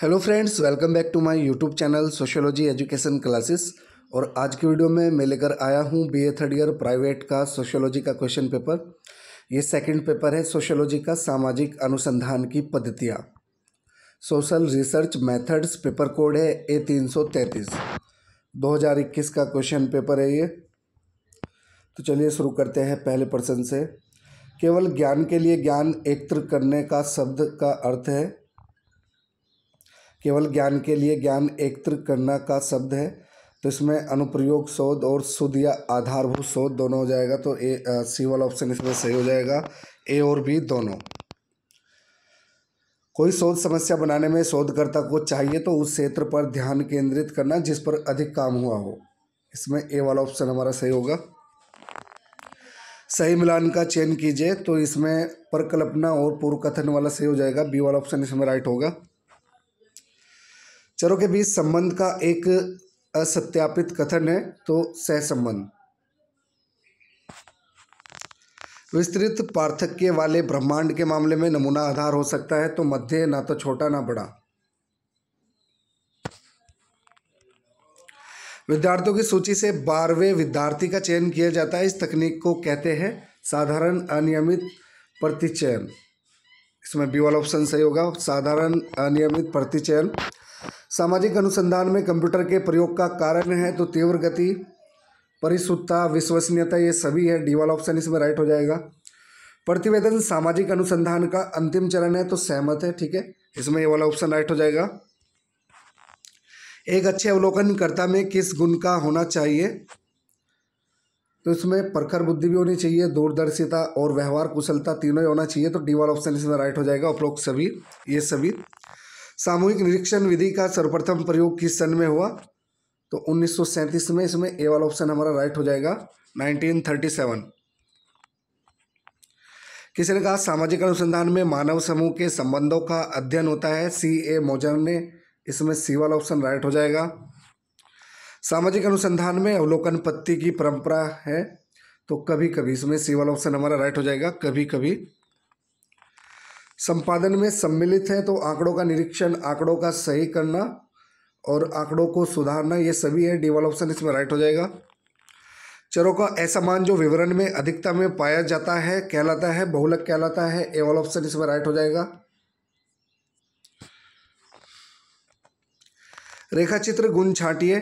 Hello friends, welcome back to my YouTube channel sociology education classes. और आज की video में मैं लेकर आया हूँ बीए थर्ड ईयर प्राइवेट का सोशियोलॉजी का क्वेश्चन पेपर। ये सेकंड पेपर है सोशियोलॉजी का, सामाजिक अनुसंधान की पद्धतियाँ, social research methods. Paper code है A333। 2021 का क्वेश्चन पेपर है ये। तो चलिए शुरू करते हैं पहले प्रश्न से। केवल ज्ञान के लिए ज्ञान एकत्र करने का शब्द का अर्थ है। केवल ज्ञान के लिए ज्ञान एकत्र करना का शब्द है, तो इसमें अनुप्रयोग शोध और शुद्ध या आधारभूत शोध दोनों हो जाएगा। तो सी वाला ऑप्शन इसमें सही हो जाएगा, ए और बी दोनों। कोई शोध समस्या बनाने में शोधकर्ता को चाहिए तो उस क्षेत्र पर ध्यान केंद्रित करना जिस पर अधिक काम हुआ हो। इसमें ए वाला ऑप्शन हमारा सही होगा। सही मिलान का चयन कीजिए, तो इसमें परकल्पना और पूर्व कथन वाला सही हो जाएगा, बी वाला ऑप्शन इसमें राइट होगा। चरों के बीच संबंध का एक असत्यापित कथन है, तो सहसंबंध। विस्तृत पार्थक्य वाले ब्रह्मांड के मामले में नमूना आधार हो सकता है, तो मध्य, ना तो छोटा ना बड़ा। विद्यार्थियों की सूची से 12वें विद्यार्थी का चयन किया जाता है, इस तकनीक को कहते हैं साधारण अनियमित प्रतिचयन। इसमें बी वाला ऑप्शन सही होगा, साधारण अनियमित प्रतिचयन। सामाजिक अनुसंधान में कंप्यूटर के प्रयोग का कारण है, तो तीव्र गति, परिशुद्धता, विश्वसनीयता, ये सभी है, डी वाला ऑप्शन इसमें राइट हो जाएगा। प्रतिवेदन सामाजिक अनुसंधान का अंतिम चरण है, तो सहमत है, ठीक है, इसमें ये वाला ऑप्शन राइट हो जाएगा। एक अच्छे अवलोकनकर्ता में किस गुण का होना चाहिए, तो इसमें प्रखर बुद्धि भी होनी चाहिए, दूरदर्शिता और व्यवहार कुशलता तीनों ही होना चाहिए, तो डी वाला ऑप्शन इसमें राइट हो जाएगा। उपरोक्त सभी, ये सभी। सामूहिक निरीक्षण विधि का सर्वप्रथम प्रयोग किस सन में हुआ, तो 1937 में। इसमें ए वाला ऑप्शन हमारा राइट हो जाएगा, 1937। किसी ने कहा सामाजिक अनुसंधान में मानव समूह के संबंधों का अध्ययन होता है, C.A. मोजर ने। इसमें सी वाला ऑप्शन राइट हो जाएगा। सामाजिक अनुसंधान में अवलोकन पत्ति की परंपरा है, तो कभी कभी, इसमें सी वाला ऑप्शन हमारा राइट हो जाएगा, कभी कभी। संपादन में सम्मिलित है, तो आंकड़ों का निरीक्षण, आंकड़ों का सही करना और आंकड़ों को सुधारना, ये सभी है, डी वाला ऑप्शन इसमें राइट हो जाएगा। चरों का ऐसा मान जो विवरण में अधिकता में पाया जाता है कहलाता है बहुलक कहलाता है, ए वाला ऑप्शन इसमें राइट हो जाएगा। रेखा चित्र गुण छांटिए,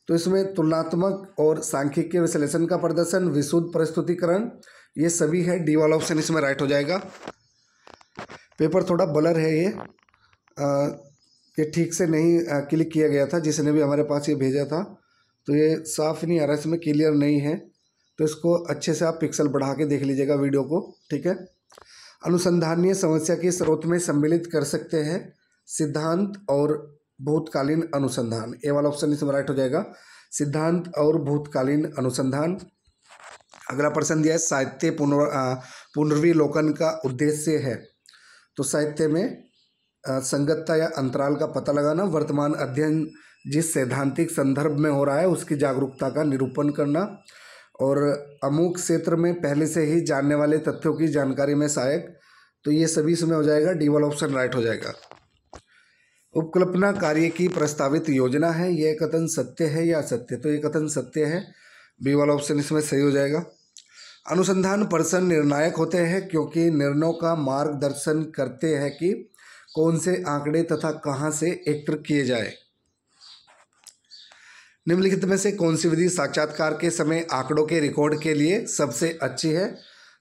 तो इसमें तुलनात्मक और सांख्यिकीय विश्लेषण का प्रदर्शन, विशुद्ध प्रस्तुतिकरण, ये सभी है, डी वाला ऑप्शन इसमें राइट हो जाएगा। पेपर थोड़ा ब्लर है ये ठीक से नहीं क्लिक किया गया था, जिसने भी हमारे पास ये भेजा था, तो ये साफ नहीं आ रहा, इसमें क्लियर नहीं है, तो इसको अच्छे से आप पिक्सल बढ़ा के देख लीजिएगा वीडियो को, ठीक है। अनुसंधानीय समस्या के स्रोत में सम्मिलित कर सकते हैं सिद्धांत और भूतकालीन अनुसंधान, ए वाला ऑप्शन इसमें राइट हो जाएगा, सिद्धांत और भूतकालीन अनुसंधान। अगला प्रश्न दिया है साहित्य पुनर्विलोकन का उद्देश्य है, तो साहित्य में संगतता या अंतराल का पता लगाना, वर्तमान अध्ययन जिस सैद्धांतिक संदर्भ में हो रहा है उसकी जागरूकता का निरूपण करना, और अमुक क्षेत्र में पहले से ही जानने वाले तथ्यों की जानकारी में सहायक, तो ये सभी इसमें हो जाएगा, डी वाला ऑप्शन राइट हो जाएगा। उपकल्पना कार्य की प्रस्तावित योजना है, यह कथन सत्य है या असत्य, तो ये कथन सत्य है, बी वाला ऑप्शन इसमें सही हो जाएगा। अनुसंधान प्रश्न निर्णायक होते हैं क्योंकि निर्णयों का मार्गदर्शन करते हैं कि कौन से आंकड़े तथा कहां से एकत्र किए जाए। निम्नलिखित में से कौन सी विधि साक्षात्कार के समय आंकड़ों के रिकॉर्ड के लिए सबसे अच्छी है,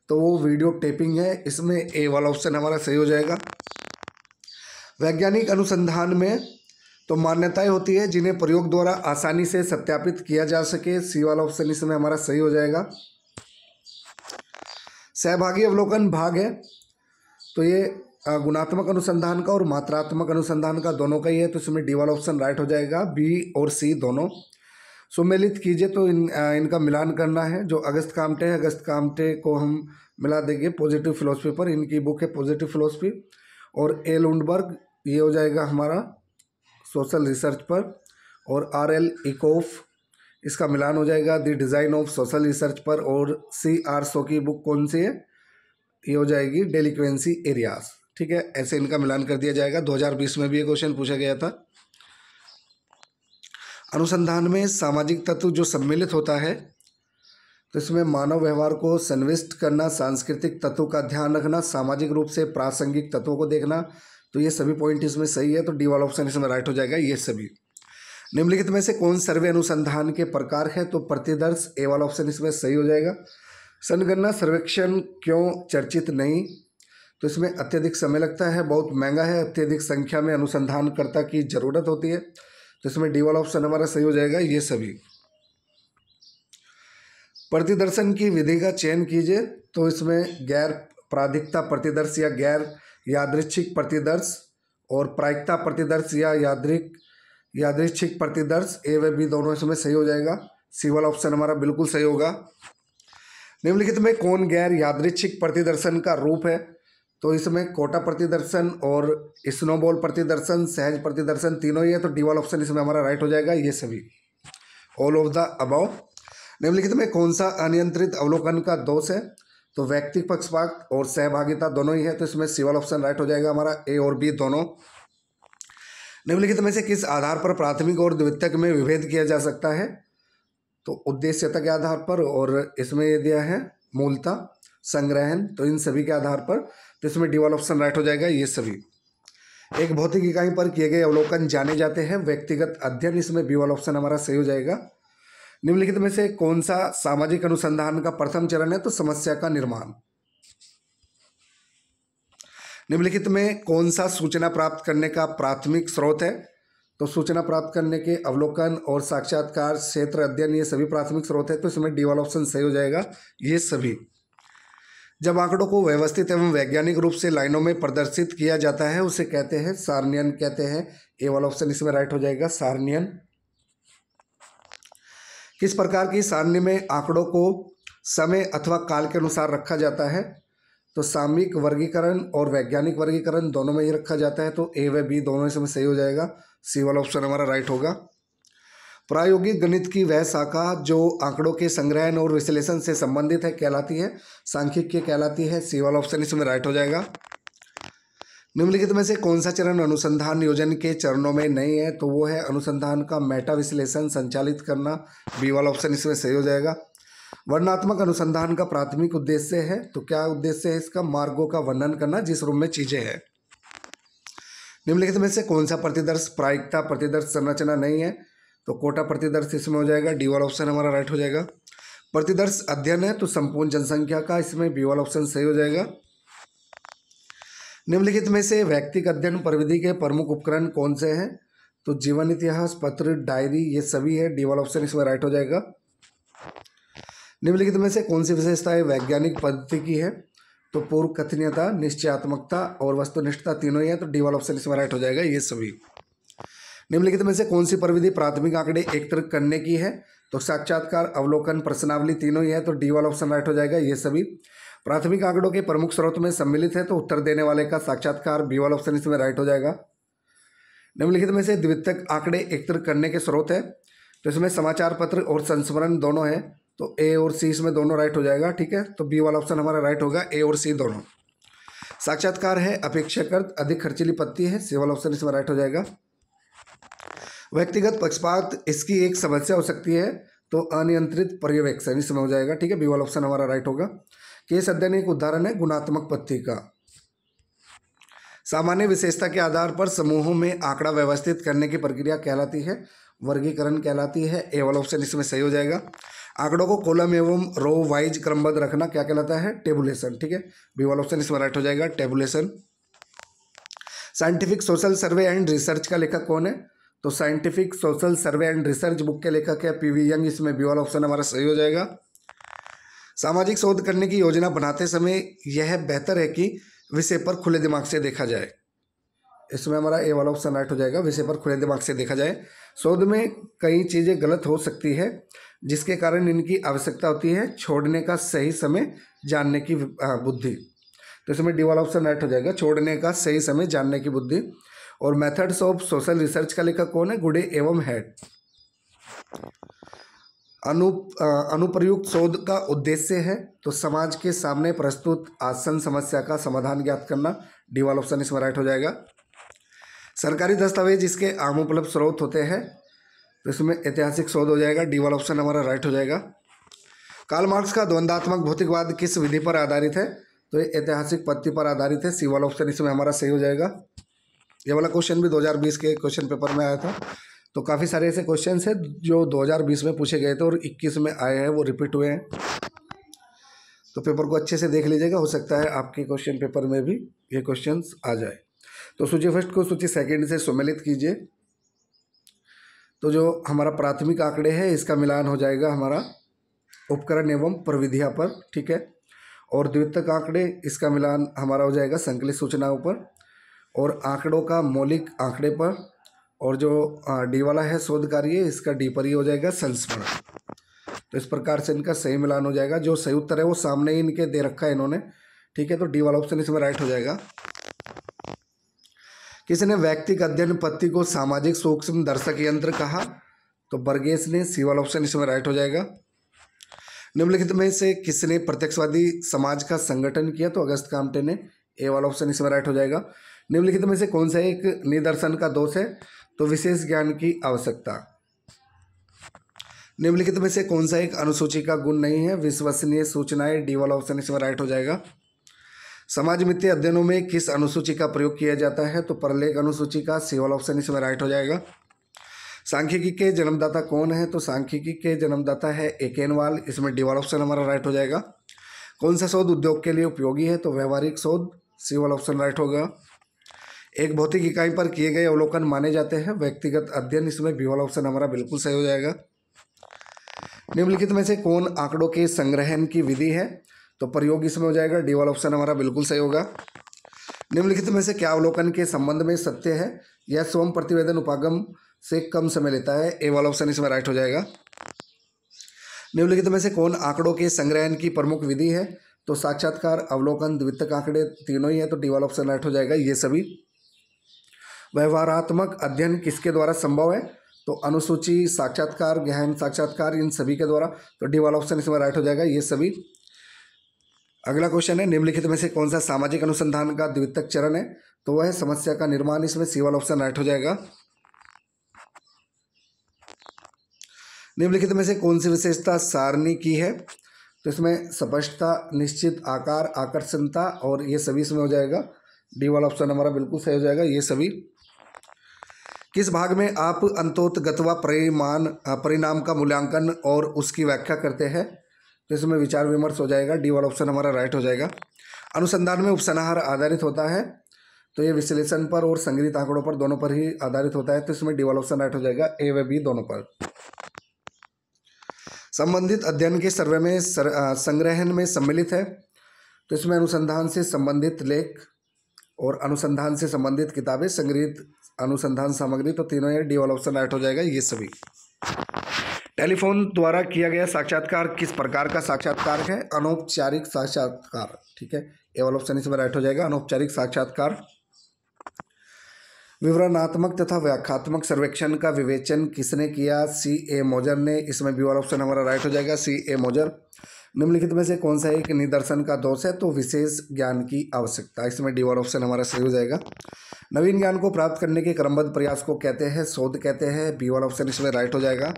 तो वो वीडियो टेपिंग है, इसमें ए वाला ऑप्शन हमारा सही हो जाएगा। वैज्ञानिक अनुसंधान में तो मान्यताएं होती है जिन्हें प्रयोग द्वारा आसानी से सत्यापित किया जा सके, सी वाला ऑप्शन इसमें हमारा सही हो जाएगा। सहभागी अवलोकन भाग है, तो ये गुणात्मक अनुसंधान का और मात्रात्मक अनुसंधान का दोनों का ही है, तो इसमें डी वाला ऑप्शन राइट हो जाएगा, बी और सी दोनों। सुमेलित कीजिए, तो इनका मिलान करना है, जो अगस्त कामटे है, अगस्त कामटे को हम मिला देंगे पॉजिटिव फिलोसफी पर, इनकी बुक है पॉजिटिव फिलोसफी, और ए लुंडबर्ग, ये हो जाएगा हमारा सोशल रिसर्च पर, और R.L. इकोफ, इसका मिलान हो जाएगा the design of social research पर, और C.R. शो की बुक कौन सी है, ये हो जाएगी डेलिक्वेंसी एरियाज, ठीक है, ऐसे इनका मिलान कर दिया जाएगा। 2020 में भी ये क्वेश्चन पूछा गया था। अनुसंधान में सामाजिक तत्व जो सम्मिलित होता है, तो इसमें मानव व्यवहार को संविष्ट करना, सांस्कृतिक तत्व का ध्यान रखना, सामाजिक रूप से प्रासंगिक तत्वों को देखना, तो ये सभी पॉइंट इसमें सही है। तो डी वाला ऑप्शन इसमें राइट हो जाएगा, ये सभी। निम्नलिखित में से कौन सर्वे अनुसंधान के प्रकार है? तो प्रतिदर्श, ए वाला ऑप्शन इसमें सही हो जाएगा। संगणना सर्वेक्षण क्यों चर्चित नहीं? तो इसमें अत्यधिक समय लगता है, बहुत महंगा है, अत्यधिक संख्या में अनुसंधानकर्ता की जरूरत होती है, तो इसमें डी वाला ऑप्शन हमारा सही हो जाएगा, ये सभी। प्रतिदर्शन की विधि का चयन कीजिए, तो इसमें गैर प्राधिकता प्रतिदर्श या गैर यादृच्छिक प्रतिदर्श और प्रायिकता प्रतिदर्श या यादृच्छिक प्रतिदर्श, ए व बी दोनों इसमें सही हो जाएगा। सी वाला ऑप्शन हमारा बिल्कुल सही होगा। निम्नलिखित में कौन गैर यादृच्छिक प्रतिदर्शन का रूप है? तो इसमें कोटा प्रतिदर्शन और स्नोबॉल प्रतिदर्शन, सहज प्रतिदर्शन तीनों ही है, तो डी वाला ऑप्शन इसमें हमारा राइट हो जाएगा, ये सभी, ऑल ऑफ द अबव। निम्नलिखित में कौन सा अनियंत्रित अवलोकन का दोष है? तो व्यक्ति पक्षपात और सहभागिता दोनों ही है, तो इसमें सी वाला ऑप्शन राइट हो जाएगा हमारा, ए और बी दोनों। निम्नलिखित में से किस आधार पर प्राथमिक और द्वितीयक में विभेद किया जा सकता है? तो उद्देश्यता के आधार पर, और इसमें ये दिया है मूलता, संग्रहण, तो इन सभी के आधार पर, तो इसमें डी वाला ऑप्शन राइट हो जाएगा, ये सभी। एक भौतिक इकाई पर किए गए अवलोकन जाने जाते हैं व्यक्तिगत अध्ययन, इसमें बी वाला ऑप्शन हमारा सही हो जाएगा। निम्नलिखित में से कौन सा सामाजिक अनुसंधान का प्रथम चरण है? तो समस्या का निर्माण। निम्नलिखित में कौन सा सूचना प्राप्त करने का प्राथमिक स्रोत है? तो सूचना प्राप्त करने के अवलोकन और साक्षात्कार, क्षेत्र अध्ययन, ये सभी प्राथमिक स्रोत है, तो इसमें डी वाला ऑप्शन सही हो जाएगा, ये सभी। जब आंकड़ों को व्यवस्थित एवं वैज्ञानिक रूप से लाइनों में प्रदर्शित किया जाता है, उसे कहते हैं सारणियन कहते हैं, ए वाला ऑप्शन इसमें राइट हो जाएगा, सारणियन। किस प्रकार की सारणी में आंकड़ों को समय अथवा काल के अनुसार रखा जाता है? तो सामयिक वर्गीकरण और वैज्ञानिक वर्गीकरण दोनों में ही रखा जाता है, तो ए व बी दोनों इसमें सही हो जाएगा, सी वाला ऑप्शन हमारा राइट होगा। प्रायोगिक गणित की वह शाखा जो आंकड़ों के संग्रहण और विश्लेषण से संबंधित है कहलाती है, सांख्यिकी कहलाती है, सी वाला ऑप्शन इसमें राइट हो जाएगा। निम्नलिखित में से कौन सा चरण अनुसंधान नियोजन के चरणों में नहीं है? तो वो है अनुसंधान का मेटा विश्लेषण संचालित करना, बी वाला ऑप्शन इसमें सही हो जाएगा। वर्णनात्मक अनुसंधान का प्राथमिक उद्देश्य है, तो क्या उद्देश्य है इसका? मार्गों का वर्णन करना जिस रूप में चीजें हैं। निम्नलिखित में से कौन सा प्रतिदर्श प्रायिकता प्रतिदर्श संरचना नहीं है? तो कोटा प्रतिदर्श इसमें हो जाएगा, डी वाला ऑप्शन हमारा राइट हो जाएगा। प्रतिदर्श अध्ययन है, तो संपूर्ण जनसंख्या का, इसमें बी वाला ऑप्शन सही हो जाएगा। निम्नलिखित में से व्यक्तिगत अध्ययन परिविधि के प्रमुख उपकरण कौन से हैं? तो जीवन इतिहास, पत्र, डायरी, ये सभी है, डी वाला ऑप्शन इसमें राइट हो जाएगा। निम्नलिखित में से कौन सी विशेषताएं वैज्ञानिक पद्धति की है? तो पूर्व कथनीयता, निश्चयात्मकता और वस्तुनिष्ठता तीनों ही है, तो डी वाला ऑप्शन इसमें राइट हो जाएगा, ये सभी। निम्नलिखित में से कौन सी प्रविधि प्राथमिक आंकड़े एकत्रित करने की है? तो साक्षात्कार, अवलोकन, प्रश्नावली तीनों ही है, तो डी वाला ऑप्शन राइट हो जाएगा, ये सभी। प्राथमिक आंकड़ों के प्रमुख स्रोत में सम्मिलित है, तो उत्तर देने वाले का साक्षात्कार, बी वाला ऑप्शन इसमें राइट हो जाएगा। निम्नलिखित में से द्वितीयक आंकड़े एकत्रित करने के स्रोत है, तो इसमें समाचार पत्र और संस्मरण दोनों है, तो ए और सी इसमें दोनों राइट हो जाएगा, ठीक है, तो बी वाला ऑप्शन हमारा राइट होगा, ए और सी दोनों। साक्षात्कार है अपेक्षाकृत अधिक खर्चीली पत्ती है, सी वाला ऑप्शन इसमें राइट हो जाएगा। व्यक्तिगत पक्षपात इसकी एक समस्या हो सकती है, तो अनियंत्रित पर्यवेक्षण इसमें हो जाएगा, ठीक है, बी वाला ऑप्शन हमारा राइट होगा। केस अध्ययन एक उदाहरण है गुणात्मक पत्ती का। सामान्य विशेषता के आधार पर समूहों में आंकड़ा व्यवस्थित करने की प्रक्रिया कहलाती है, वर्गीकरण कहलाती है, ए वाला ऑप्शन इसमें सही हो जाएगा। आंकड़ों को कॉलम एवं रो वाइज क्रमबद्ध रखना क्या कहलाता है? टेबुलेशन, ठीक है, बी वाला ऑप्शन इसमें राइट हो जाएगा, tabulation. Scientific social survey and research का लेखक कौन है? तो scientific social survey and research book के लेखक है पीवी यंग, इसमें बी वाला ऑप्शन हमारा सही हो जाएगा। सामाजिक शोध करने की योजना बनाते समय यह बेहतर है कि विषय पर खुले दिमाग से देखा जाए, इसमें हमारा ए वाला ऑप्शन राइट हो जाएगा, विषय पर खुले दिमाग से देखा जाए। शोध में कई चीज़ें गलत हो सकती है जिसके कारण इनकी आवश्यकता होती है छोड़ने का सही समय जानने की बुद्धि, तो इसमें डी वाला ऑप्शन राइट हो जाएगा, छोड़ने का सही समय जानने की बुद्धि। और मेथड्स ऑफ सोशल रिसर्च का लेखक कौन है? गुडे एवं हेड। अनुप्रयुक्त शोध का उद्देश्य है, तो समाज के सामने प्रस्तुत आसन समस्या का समाधान ज्ञात करना, डी वाला ऑप्शन इसमें राइट हो जाएगा। सरकारी दस्तावेज इसके आम उपलब्ध स्रोत होते हैं, तो इसमें ऐतिहासिक शोध हो जाएगा, डी वाला ऑप्शन हमारा राइट हो जाएगा। कार्ल मार्क्स का द्वंद्वात्मक भौतिकवाद किस विधि पर आधारित है, तो ये ऐतिहासिक पद्धति पर आधारित है, सी वाला ऑप्शन इसमें हमारा सही हो जाएगा। ये वाला क्वेश्चन भी 2020 के क्वेश्चन पेपर में आया था। तो काफ़ी सारे ऐसे क्वेश्चन हैं जो 2020 में पूछे गए थे और 21 में आए हैं, वो रिपीट हुए हैं। तो पेपर को अच्छे से देख लीजिएगा, हो सकता है आपके क्वेश्चन पेपर में भी ये क्वेश्चंस आ जाए। तो सूची फर्स्ट को सूची सेकंड से सम्मिलित कीजिए। तो जो हमारा प्राथमिक आंकड़े हैं इसका मिलान हो जाएगा हमारा उपकरण एवं प्रविधियाँ पर, ठीक है। और द्वितीयक आंकड़े इसका मिलान हमारा हो जाएगा संकलित सूचनाओं पर और आंकड़ों का मौलिक आंकड़े पर। और जो डी वाला है शोध कार्य, इसका डी पर ही हो जाएगा संस्मरण। तो इस प्रकार से इनका सही मिलान हो जाएगा। जो सही उत्तर है वो सामने ही इनके दे रखा है इन्होंने, ठीक है। तो डी वाला ऑप्शन इसमें राइट हो जाएगा। किसने व्यक्तिगत अध्ययन पद्धति को सामाजिक सूक्ष्म दर्शक यंत्र कहा, तो बर्गेस ने, सी वाला ऑप्शन इसमें राइट हो जाएगा। निम्नलिखित में से किसने प्रत्यक्षवादी समाज का संगठन किया, तो अगस्त काम्टे ने, ए वाला ऑप्शन इसमें राइट हो जाएगा। निम्नलिखित में से कौन सा एक निदर्शन का दोष है, तो विशेष ज्ञान की आवश्यकता। निम्नलिखित में से कौन सा एक अनुसूची का गुण नहीं है, विश्वसनीय सूचनाएं, डी वाला ऑप्शन इसमें राइट हो जाएगा। समाज मित्तीय अध्ययनों में किस अनुसूची का प्रयोग किया जाता है, तो परलेख अनुसूची का, सी वाला ऑप्शन इसमें राइट हो जाएगा। सांख्यिकी के जन्मदाता कौन है, तो सांख्यिकी के जन्मदाता है एकेनवाल, इसमें डी वाला ऑप्शन हमारा राइट हो जाएगा। कौन सा शोध उद्योग के लिए उपयोगी है, तो व्यवहारिक शोध, सी वाला ऑप्शन राइट होगा। एक भौतिक इकाई पर किए गए अवलोकन माने जाते हैं, व्यक्तिगत अध्ययन, इसमें बी वाला ऑप्शन हमारा बिल्कुल सही हो जाएगा। निम्नलिखित में से कौन आंकड़ों के संग्रहण की विधि है, तो प्रयोग इसमें हो जाएगा, डी वाला ऑप्शन हमारा बिल्कुल सही होगा। निम्नलिखित में से क्या अवलोकन के संबंध में सत्य है, यह स्वयं प्रतिवेदन उपागम से कम समय लेता है, ए वाला ऑप्शन इसमें राइट हो जाएगा। निम्नलिखित में से कौन आंकड़ों के संग्रहण की प्रमुख विधि है, तो साक्षात्कार, अवलोकन, द्वितीयक आंकड़े तीनों ही है, तो डी वाला ऑप्शन राइट हो जाएगा ये सभी। व्यवहारात्मक अध्ययन किसके द्वारा संभव है, तो अनुसूची, साक्षात्कार, गहन साक्षात्कार, इन सभी के द्वारा, तो डी वाला ऑप्शन इसमें राइट हो जाएगा ये सभी। अगला क्वेश्चन है, निम्नलिखित में से कौन सा सामाजिक अनुसंधान का द्वितीयक चरण है, तो वह है समस्या का निर्माण, इसमें सी वाला ऑप्शन राइट हो जाएगा। निम्नलिखित में से कौन सी विशेषता सारणी की है, तो इसमें स्पष्टता, निश्चित आकार, आकर्षणता और ये सभी इसमें हो जाएगा, डी वाला ऑप्शन हमारा बिल्कुल सही हो जाएगा ये सभी। किस भाग में आप अंतोतगत्वा परिणाम का मूल्यांकन और उसकी व्याख्या करते हैं, तो इसमें विचार विमर्श हो जाएगा, डी वाला ऑप्शन हमारा राइट हो जाएगा। अनुसंधान में उपसंहार आधारित होता है, तो ये विश्लेषण पर और संग्रहित आंकड़ों पर दोनों पर ही आधारित होता है, तो इसमें डी वाला ऑप्शन राइट हो जाएगा, ए व बी दोनों पर। संबंधित अध्ययन के सर्वे में संग्रहण में सम्मिलित है, तो इसमें अनुसंधान से संबंधित लेख और अनुसंधान से संबंधित किताबें, संग्रहित अनुसंधान सामग्री, तो तीनों ये डी वाला ऑप्शन राइट हो जाएगा ये सभी। टेलीफोन द्वारा किया गया साक्षात्कार किस प्रकार का साक्षात्कार है, अनौपचारिक साक्षात्कार, ठीक है, ए वाला ऑप्शन इसमें राइट हो जाएगा, अनौपचारिक साक्षात्कार। विवरणात्मक तथा व्याख्यात्मक सर्वेक्षण का विवेचन किसने किया, सी ए मोजर ने, इसमें बी वाला ऑप्शन हमारा राइट हो जाएगा, सी ए मोजर। निम्नलिखित में से कौन सा एक निदर्शन का दोष है, तो विशेष ज्ञान की आवश्यकता, इसमें डी वाला ऑप्शन हमारा सही हो जाएगा। नवीन ज्ञान को प्राप्त करने के क्रमबद्ध प्रयास को कहते हैं, शोध कहते हैं, बी वाला ऑप्शन इसमें राइट हो जाएगा।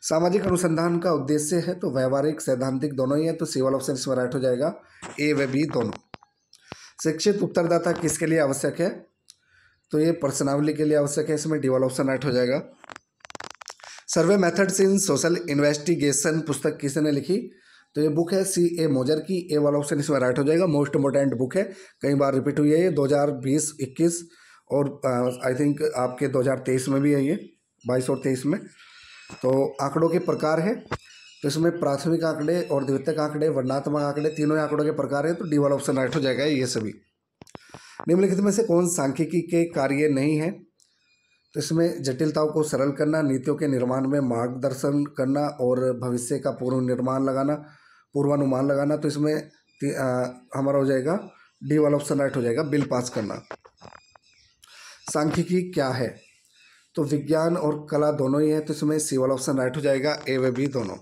सामाजिक अनुसंधान का उद्देश्य है, तो व्यवहारिक, सैद्धांतिक दोनों ही है, तो सी वाला ऑप्शन इसमें राइट हो जाएगा, ए व बी दोनों। शिक्षित उत्तरदाता किसके लिए आवश्यक है, तो ये प्रश्नावली के लिए आवश्यक है, इसमें डी वाला ऑप्शन राइट हो जाएगा। सर्वे मेथड्स इन सोशल इन्वेस्टिगेशन पुस्तक किसने लिखी, तो ये बुक है सी ए मोजर की, ए वाला ऑप्शन इसमें राइट हो जाएगा। मोस्ट इम्पोर्टेंट बुक है, कई बार रिपीट हुई है ये 2020-21 और आई थिंक आपके 2023 में भी है ये, 22 और 23 में। तो आंकड़ों के प्रकार है, तो इसमें प्राथमिक आंकड़े और द्वितीयक आंकड़े, वर्णनात्मक आंकड़े, तीनों आंकड़ों के प्रकार है, तो डी वाला ऑप्शन राइट हो जाएगा ये सभी। निम्नलिखित में से कौन सांख्यिकी के कार्य नहीं है, तो इसमें जटिलताओं को सरल करना, नीतियों के निर्माण में मार्गदर्शन करना और भविष्य का पूर्वानुमान लगाना, तो इसमें हमारा हो जाएगा डी वाला ऑप्शन राइट हो जाएगा, बिल पास करना। सांख्यिकी क्या है, तो विज्ञान और कला दोनों ही है, तो इसमें सी वाला ऑप्शन राइट हो जाएगा, ए व बी दोनों।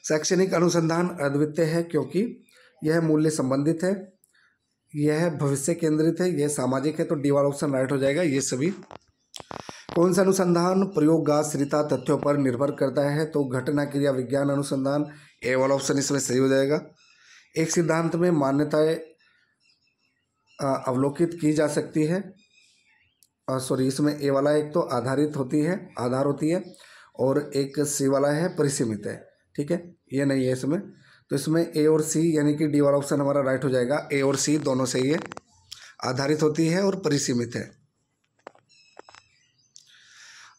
शैक्षणिक अनुसंधान अद्वितीय है क्योंकि यह मूल्य संबंधित है, यह भविष्य केंद्रित है, यह सामाजिक है, तो डी वाला ऑप्शन राइट हो जाएगा ये सभी। कौन सा अनुसंधान प्रयोगाश्रिता तथ्यों पर निर्भर करता है, तो घटना क्रिया विज्ञान अनुसंधान, ए वाला ऑप्शन इसमें सही हो जाएगा। एक सिद्धांत में मान्यताएं अवलोकित की जा सकती है, सॉरी इसमें ए वाला एक तो आधारित होती है, आधार होती है, और एक सी वाला है परिसीमित है, ठीक है, ये नहीं है इसमें। तो इसमें ए और सी यानी कि डी वाला ऑप्शन हमारा राइट हो जाएगा। ए और सी दोनों सही है, आधारित होती है और परिसीमित है।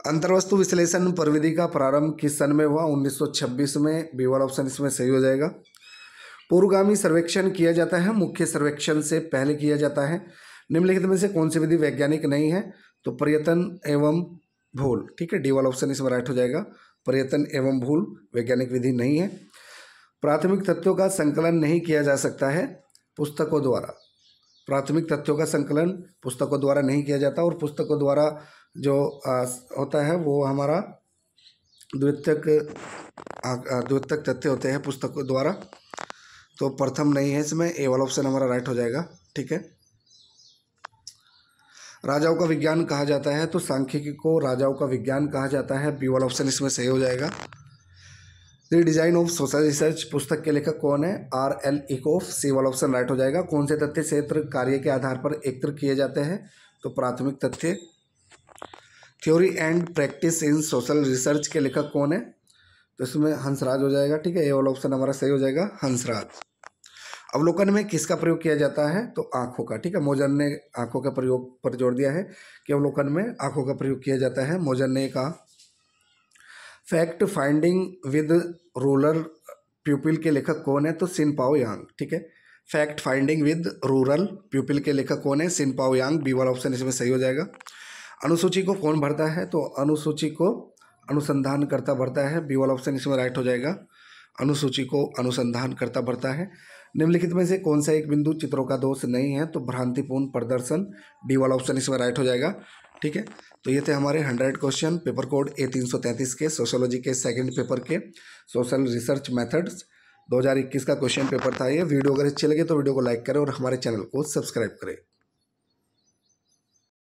अंतर्वस्तु विश्लेषण प्रविधि का प्रारंभ किस सन में हुआ, 1926 में, बी वाला ऑप्शन इसमें सही हो जाएगा। पूर्वगामी सर्वेक्षण किया जाता है, मुख्य सर्वेक्षण से पहले किया जाता है। निम्नलिखित में से कौन सी विधि वैज्ञानिक नहीं है, तो पर्यटन एवं भूल, ठीक है, डी वाला ऑप्शन इसमें राइट हो जाएगा। पर्यटन एवं भूल वैज्ञानिक विधि नहीं है। प्राथमिक तथ्यों का संकलन नहीं किया जा सकता है पुस्तकों द्वारा, प्राथमिक तथ्यों का संकलन पुस्तकों द्वारा नहीं किया जाता, और पुस्तकों द्वारा जो होता है वो हमारा द्वितीयक तथ्य होते हैं पुस्तकों द्वारा, तो प्रथम नहीं है इसमें, ए वाला ऑप्शन हमारा राइट हो जाएगा, ठीक है। राजाओं का विज्ञान कहा जाता है, तो सांख्यिकी को राजाओं का विज्ञान कहा जाता है, बी वाला ऑप्शन इसमें सही हो जाएगा। The design of social research पुस्तक के लेखक कौन है, R.L. इकोफ, सी वाला ऑप्शन राइट हो जाएगा। कौन से तथ्य क्षेत्र कार्य के आधार पर एकत्र किए जाते हैं, तो प्राथमिक तथ्य। Theory and practice in social research के लेखक कौन है, तो इसमें हंसराज हो जाएगा, ठीक है, ये वाला ऑप्शन हमारा सही हो जाएगा, हंसराज। अवलोकन में किसका प्रयोग किया जाता है, तो आँखों का, ठीक है, मोजन ने आँखों का प्रयोग पर जोर दिया है कि अवलोकन में आँखों का प्रयोग किया जाता है, मोजन ने कहा। फैक्ट फाइंडिंग विद रूरल प्यूपिल के लेखक कौन है, तो सिन पाओ यांग, ठीक है, फैक्ट फाइंडिंग विद रूरल प्यूपिल के लेखक कौन है, सिन पाओ यांग, बी वाला ऑप्शन इसमें सही हो जाएगा। अनुसूची को कौन भरता है, तो अनुसूची को अनुसंधानकर्ता भरता है, बी वाला ऑप्शन इसमें राइट हो जाएगा। अनुसूची को अनुसंधानकर्ता भरता है। निम्नलिखित में से कौन सा एक बिंदु चित्रों का दोष नहीं है, तो भ्रांतिपूर्ण प्रदर्शन, डी वाला ऑप्शन इसमें राइट हो जाएगा, ठीक है। तो ये थे हमारे 100 क्वेश्चन पेपर कोड A333 के सोशियोलॉजी के सेकंड पेपर के सोशल रिसर्च मेथड्स 2021 का क्वेश्चन पेपर था ये। वीडियो अगर अच्छी लगे तो वीडियो को लाइक करें और हमारे चैनल को सब्सक्राइब करें।